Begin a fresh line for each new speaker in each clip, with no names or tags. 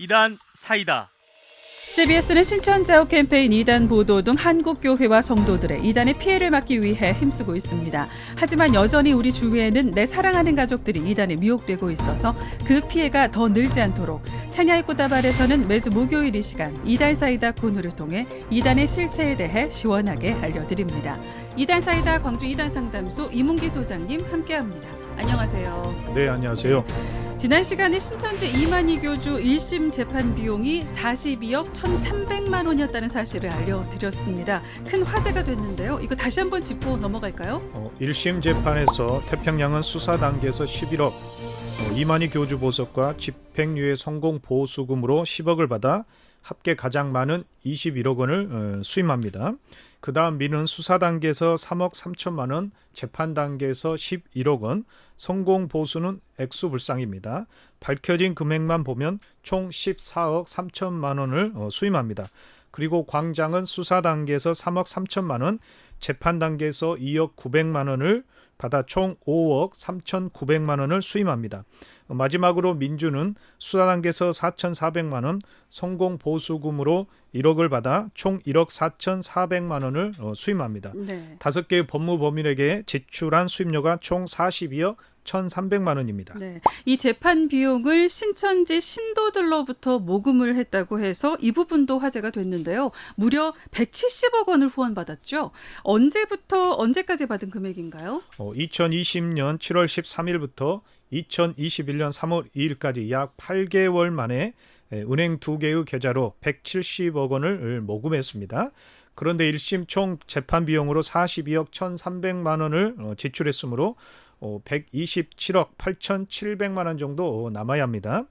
이단 사이다.
CBS는 신천지아웃 캠페인 이단 보도 등 한국교회와 성도들의 이단의 피해를 막기 위해 힘쓰고 있습니다. 하지만 여전히 우리 주위에는 내 사랑하는 가족들이 이단에 미혹되고 있어서 그 피해가 더 늘지 않도록 찬야의 꽃다발에서는 매주 목요일 이 시간 이단 사이다 코너를 통해 이단의 실체에 대해 시원하게 알려드립니다. 이단 사이다 광주 이단 상담소 이문기 소장님 함께합니다. 안녕하세요.
네, 안녕하세요.
지난 시간에 신천지 이만희 교주 1심 재판 비용이 42억 1,300만 원이었다는 사실을 알려드렸습니다. 큰 화제가 됐는데요. 이거 다시 한번 짚고 넘어갈까요?
1심 재판에서 태평양은 수사 단계에서 11억, 이만희 교주 보석과 집행유예 성공 보수금으로 10억을 받아 합계 가장 많은 21억 원을 수임합니다. 그 다음 미는 수사 단계에서 3억 3천만 원, 재판 단계에서 11억 원, 성공 보수는 액수 불상입니다. 밝혀진 금액만 보면 총 14억 3천만 원을 수임합니다. 그리고 광장은 수사 단계에서 3억 3천만 원, 재판 단계에서 2억 900만 원을 받아 총 5억 3,900만 원을 수임합니다. 마지막으로 민주는 수사 단계에서 4,400만 원, 성공 보수금으로 1억을 받아 총 1억 4,400만 원을 수임합니다.
네.
5개의 법무법인에게 제출한 수임료가 총 42억 1,300만 원입니다.
네. 이 재판 비용을 신천지 신도들로부터 모금을 했다고 해서 이 부분도 화제가 됐는데요. 무려 170억 원을 후원받았죠. 언제부터 언제까지 받은 금액인가요?
2020년 7월 13일부터 2021년 3월 2일까지 약 8개월 만에 은행 2개의 계좌로 170억 원을 모금했습니다. 그런데 1심 총 재판 비용으로 42억 1,300만 원을 지출했으므로 127억 8,700만 원 정도 남아야 합니다.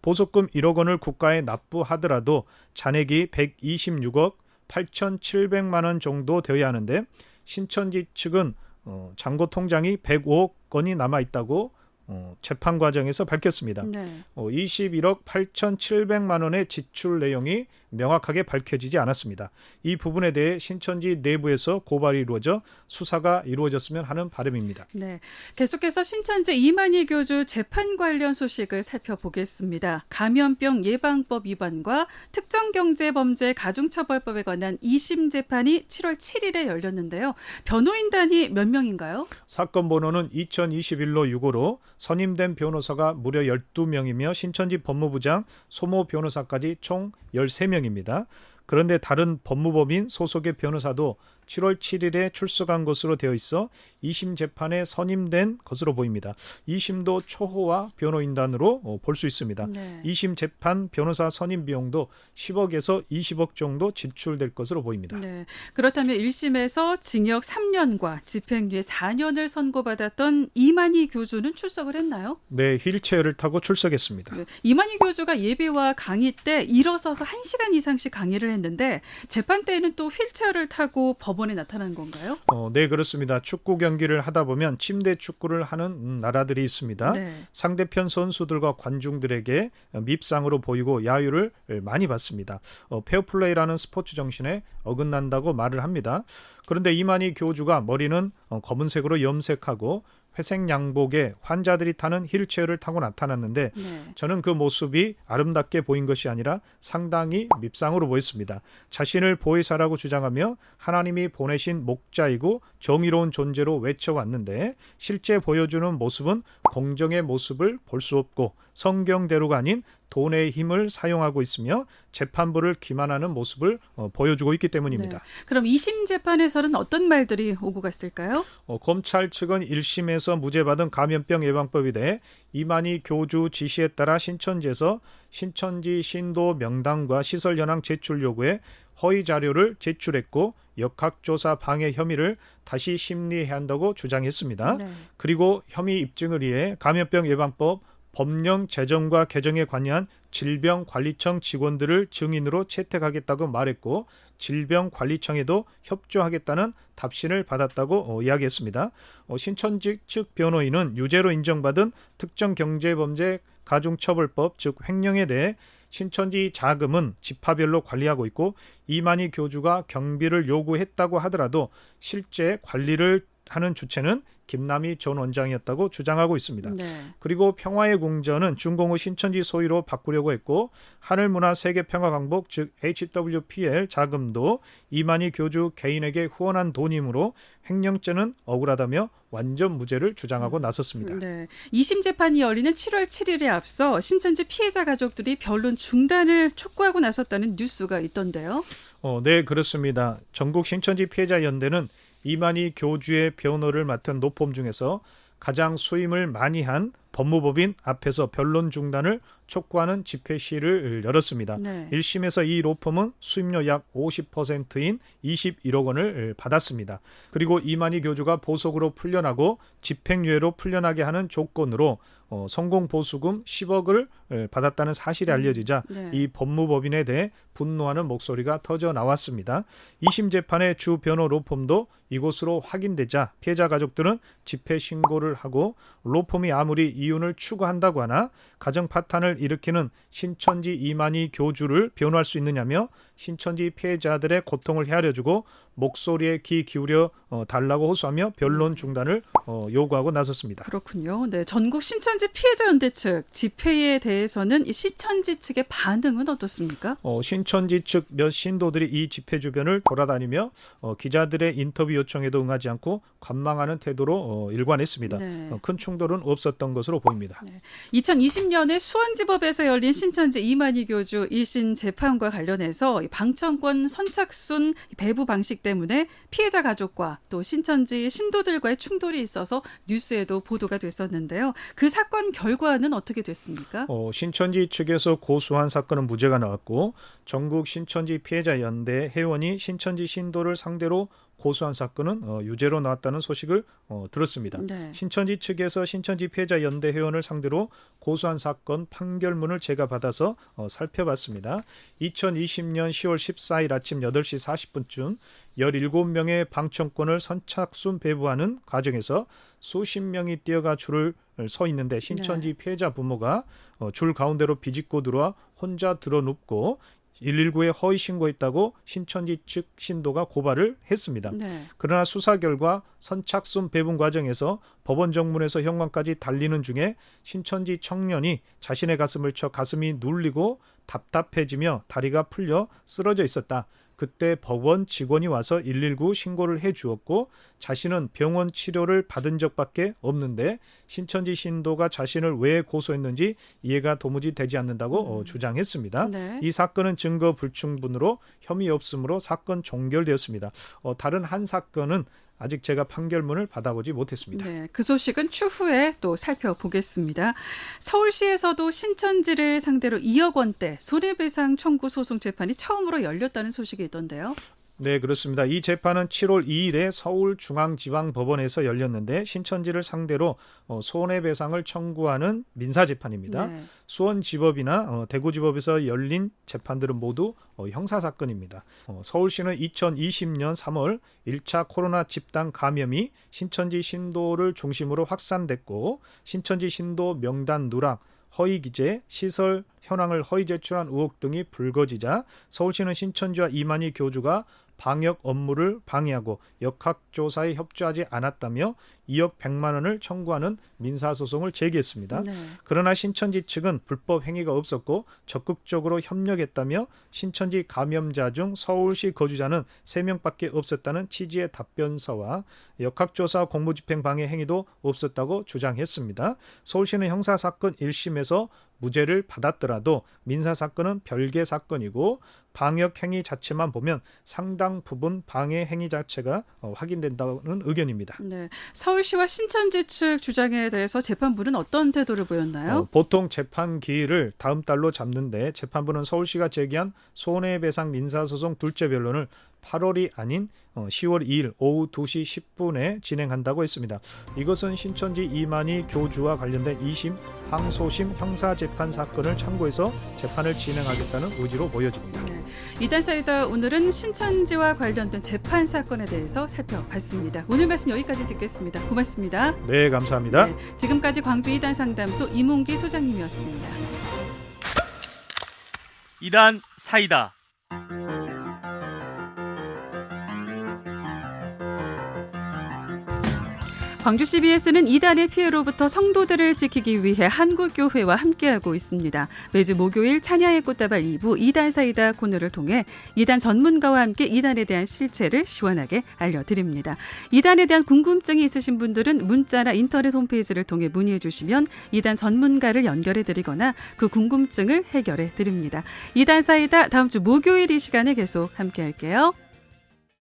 보석금 1억 원을 국가에 납부하더라도 잔액이 126억 8,700만 원 정도 되어야 하는데 신천지 측은 잔고 통장이 105억 원이 남아 있다고 재판 과정에서 밝혔습니다.
네.
21억 8,700만 원의 지출 내용이 명확하게 밝혀지지 않았습니다. 이 부분에 대해 신천지 내부에서 고발이 이루어져 수사가 이루어졌으면 하는 바람입니다.
네. 계속해서 신천지 이만희 교주 재판 관련 소식을 살펴보겠습니다. 감염병 예방법 위반과 특정경제범죄 가중처벌법에 관한 2심 재판이 7월 7일에 열렸는데요. 변호인단이 몇 명인가요?
사건 번호는 2021로 6호로 선임된 변호사가 무려 12명이며 신천지 법무부장, 소모 변호사까지 총 13명입니다. 그런데 다른 법무법인 소속의 변호사도 7월 7일에 출석한 것으로 되어 있어 2심 재판에 선임된 것으로 보입니다. 2심도 초호화 변호인단으로 볼 수 있습니다.
네.
2심 재판 변호사 선임 비용도 10억에서 20억 정도 지출될 것으로 보입니다.
네. 그렇다면 1심에서 징역 3년과 집행유예 4년을 선고받았던 이만희 교주는 출석을 했나요?
네, 휠체어를 타고 출석했습니다.
네. 이만희 교주가 예배와 강의 때 일어서서 1시간 이상씩 강의를 했는데 재판 때에는 또 휠체어를 타고 법원에 나타난 건가요?
네, 그렇습니다. 축구 경기를 하다 보면 침대 축구를 하는 나라들이 있습니다.
네.
상대편 선수들과 관중들에게 밉상으로 보이고 야유를 많이 받습니다. 페어플레이라는 스포츠 정신에 어긋난다고 말을 합니다. 그런데 이만희 교주가 머리는 검은색으로 염색하고 회색 양복에 환자들이 타는 휠체어를 타고 나타났는데
네.
저는 그 모습이 아름답게 보인 것이 아니라 상당히 밉상으로 보였습니다. 자신을 보혜사라고 주장하며 하나님이 보내신 목자이고 정의로운 존재로 외쳐왔는데 실제 보여주는 모습은 공정의 모습을 볼 수 없고 성경대로가 아닌 돈의 힘을 사용하고 있으며 재판부를 기만하는 모습을 보여주고 있기 때문입니다.
네. 그럼 2심 재판에서는 어떤 말들이 오고 갔을까요?
검찰 측은 1심에서 무죄받은 감염병 예방법에 대해 이만희 교주 지시에 따라 신천지에서 신천지 신도 명단과 시설 현황 제출 요구에 허위 자료를 제출했고 역학조사 방해 혐의를 다시 심리해야 한다고 주장했습니다.
네.
그리고 혐의 입증을 위해 감염병 예방법 법령 제정과 개정에 관여한 질병관리청 직원들을 증인으로 채택하겠다고 말했고 질병관리청에도 협조하겠다는 답신을 받았다고 이야기했습니다. 신천지 측 변호인은 유죄로 인정받은 특정경제범죄 가중처벌법 즉 횡령에 대해 신천지 자금은 지파별로 관리하고 있고 이만희 교주가 경비를 요구했다고 하더라도 실제 관리를 하는 주체는 김남희 전 원장이었다고 주장하고 있습니다.
네.
그리고 평화의 궁전은 준공후 신천지 소유로 바꾸려고 했고 하늘문화 세계평화강복 즉 HWPL 자금도 이만희 교주 개인에게 후원한 돈이므로 횡령죄는 억울하다며 완전 무죄를 주장하고 나섰습니다.
네. 2심 재판이 열리는 7월 7일에 앞서 신천지 피해자 가족들이 변론 중단을 촉구하고 나섰다는 뉴스가 있던데요.
네, 그렇습니다. 전국 신천지 피해자 연대는 이만희 교주의 변호를 맡은 노폼 중에서 가장 수임을 많이 한 법무법인 앞에서 변론 중단을 촉구하는 집회 시위를 열었습니다.
네.
1심에서 이 로펌은 수임료 약 50%인 21억 원을 받았습니다. 그리고 이만희 교주가 보석으로 풀려나고 집행유예로 풀려나게 하는 조건으로 성공보수금 10억을 받았다는 사실이 알려지자
네.
이 법무법인에 대해 분노하는 목소리가 터져 나왔습니다. 2심 재판의 주 변호 로펌도 이곳으로 확인되자 피해자 가족들은 집회 신고를 하고 로펌이 아무리 이윤을 추구한다고 하나 가정 파탄을 일으키는 신천지 이만희 교주를 변호할 수 있느냐며 신천지 피해자들의 고통을 헤아려주고 목소리에 귀 기울여 달라고 호소하며 변론 중단을 요구하고 나섰습니다.
그렇군요. 네, 전국 신천지 피해자 연대 측 집회에 대해서는 이 신천지 측의 반응은 어떻습니까?
신천지 측 몇 신도들이 이 집회 주변을 돌아다니며 기자들의 인터뷰 요청에도 응하지 않고 관망하는 태도로 일관했습니다.
네.
큰 충돌은 없었던 것으로 보입니다.
2020년에 수원지법에서 열린 신천지 이만희 교주 1심 재판과 관련해서 이 방청권 선착순 배부 방식 때문에 피해자 가족과 또 신천지 신도들과의 충돌이 있어서 뉴스에도 보도가 됐었는데요. 그 사건 결과는 어떻게 됐습니까?
신천지 측에서 고소한 사건은 무죄가 나왔고 전국 신천지 피해자 연대 회원이 신천지 신도를 상대로 고소한 사건은 유죄로 나왔다는 소식을 들었습니다.
네.
신천지 측에서 신천지 피해자 연대 회원을 상대로 고소한 사건 판결문을 제가 받아서 살펴봤습니다. 2020년 10월 14일 아침 8시 40분쯤 17명의 방청권을 선착순 배부하는 과정에서 수십 명이 뛰어가 줄을 서 있는데 신천지 피해자 부모가 줄 가운데로 비집고 들어와 혼자 들어눕고 119에 허위 신고했다고 신천지 측 신도가 고발을 했습니다.
네.
그러나 수사 결과 선착순 배분 과정에서 법원 정문에서 현관까지 달리는 중에 신천지 청년이 자신의 가슴을 쳐 가슴이 눌리고 답답해지며 다리가 풀려 쓰러져 있었다. 그때 법원 직원이 와서 119 신고를 해주었고 자신은 병원 치료를 받은 적밖에 없는데 신천지 신도가 자신을 왜 고소했는지 이해가 도무지 되지 않는다고 주장했습니다.
네.
이 사건은 증거 불충분으로 혐의 없음으로 사건 종결되었습니다. 다른 한 사건은 아직 제가 판결문을 받아보지 못했습니다.
네, 그 소식은 추후에 또 살펴보겠습니다. 서울시에서도 신천지를 상대로 2억 원대 손해배상 청구 소송 재판이 처음으로 열렸다는 소식이 있던데요.
네, 그렇습니다. 이 재판은 7월 2일에 서울중앙지방법원에서 열렸는데 신천지를 상대로 손해배상을 청구하는 민사재판입니다.
네.
수원지법이나 대구지법에서 열린 재판들은 모두 형사사건입니다. 서울시는 2020년 3월 1차 코로나 집단 감염이 신천지 신도를 중심으로 확산됐고 신천지 신도 명단 누락, 허위 기재, 시설 현황을 허위 제출한 의혹 등이 불거지자 서울시는 신천지와 이만희 교주가 방역 업무를 방해하고 역학조사에 협조하지 않았다며 2억 100만 원을 청구하는 민사소송을 제기했습니다.
네.
그러나 신천지 측은 불법 행위가 없었고 적극적으로 협력했다며 신천지 감염자 중 서울시 거주자는 3명밖에 없었다는 취지의 답변서와 역학조사 공무집행 방해 행위도 없었다고 주장했습니다. 서울시는 형사사건 1심에서 무죄를 받았더라도 민사사건은 별개 사건이고 방역 행위 자체만 보면 상당 부분 방해 행위 자체가 확인된다는 의견입니다.
네. 서울시와 신천지 측 주장에 대해서 재판부는 어떤 태도를 보였나요?
보통 재판 기일을 다음 달로 잡는데 재판부는 서울시가 제기한 손해배상 민사소송 둘째 변론을 8월이 아닌 10월 2일 오후 2시 10분에 진행한다고 했습니다. 이것은 신천지 이만희 교주와 관련된 2심 항소심 형사재판 사건을 참고해서 재판을 진행하겠다는 의지로 보여집니다.
네. 이단 사이다 오늘은 신천지와 관련된 재판 사건에 대해서 살펴봤습니다. 오늘 말씀 여기까지 듣겠습니다. 고맙습니다.
네, 감사합니다.
네, 지금까지 광주 이단 상담소 이문기 소장님이었습니다.
이단 사이다.
광주 CBS는 이단의 피해로부터 성도들을 지키기 위해 한국교회와 함께하고 있습니다. 매주 목요일 찬야의 꽃다발 2부 이단 사이다 코너를 통해 이단 전문가와 함께 이단에 대한 실체를 시원하게 알려드립니다. 이단에 대한 궁금증이 있으신 분들은 문자나 인터넷 홈페이지를 통해 문의해 주시면 이단 전문가를 연결해 드리거나 그 궁금증을 해결해 드립니다. 이단 사이다 다음 주 목요일 이 시간에 계속 함께 할게요.